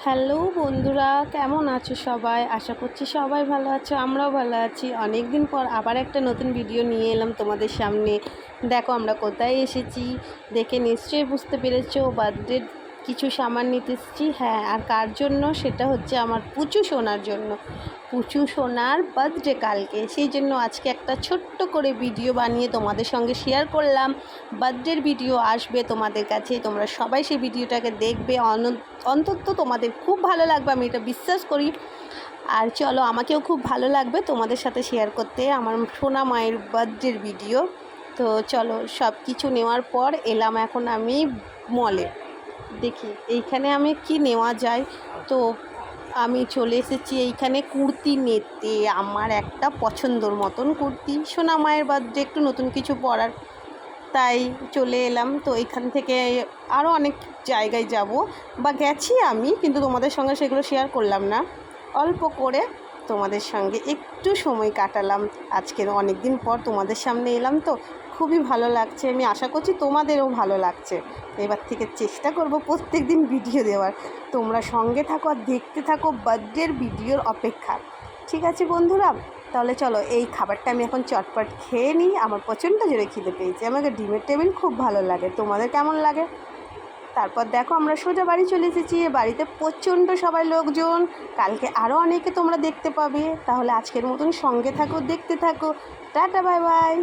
Hello বন্ধুরা, কেমন আছো সবাই? আশা করছি সবাই ভালো আছো, আমরাও ভালো আছি। অনেক দিন পর আবার একটা নতুন ভিডিও নিয়ে এলাম তোমাদের সামনে। দেখো আমরা কোথায় এসেছি, দেখে নিশ্চয়ই বুঝতে পেরেছো। বার্থডের কিছু সামান নিতে এসেছি। হ্যাঁ, আর কার জন্য? সেটা হচ্ছে আমার পুচু সোনার জন্য। পুচু সোনার বার্থডে কালকে, সেই জন্য আজকে একটা ছোট্ট করে ভিডিও বানিয়ে তোমাদের সঙ্গে শেয়ার করলাম। বার্থডের ভিডিও আসবে তোমাদের কাছে, তোমরা সবাই সেই ভিডিওটাকে দেখবে। অন্তত তোমাদের খুব ভালো লাগবে, আমি এটা বিশ্বাস করি। আর চলো, আমাকেও খুব ভালো লাগবে তোমাদের সাথে শেয়ার করতে আমার সোনা মায়ের বার্থডের ভিডিও। তো চলো, সব কিছু নেওয়ার পর এলাম এখন আমি মলে। দেখি এইখানে আমি কি নেওয়া যায়। তো আমি চলে এসেছি এইখানে কুর্তি নিতে, আমার একটা পছন্দর মতন কুর্তি। সোনা মায়ের বার্থডে, একটু নতুন কিছু পরার, তাই চলে এলাম। তো এখান থেকে আরও অনেক জায়গায় যাব বা গেছি আমি, কিন্তু তোমাদের সঙ্গে সেগুলো শেয়ার করলাম না। অল্প করে তোমাদের সঙ্গে একটু সময় কাটালাম। আজকের অনেক দিন পর তোমাদের সামনে এলাম, তো খুবই ভালো লাগছে। আমি আশা করছি তোমাদেরও ভালো লাগছে। এবার থেকে চেষ্টা করব প্রত্যেক দিন ভিডিও দেওয়ার। তোমরা সঙ্গে থাকো আর দেখতে থাকো বার্থডের ভিডিওর অপেক্ষা। ঠিক আছে বন্ধুরা, তাহলে চলো এই খাবারটা আমি এখন চটপট খেয়ে নিই। আমার প্রচণ্ড জোরে খিদে পেয়েছে। আমাকে ডিমের টেবিল খুব ভালো লাগে, তোমাদের কেমন লাগে? তারপর দেখো আমরা সোজা বাড়ি চলে এসেছি। বাড়িতে প্রচণ্ড সবাই লোকজন, কালকে আরও অনেকে তোমরা দেখতে পাবে। তাহলে আজকের মতন সঙ্গে থাকো, দেখতে থাকো। Tata, bye bye.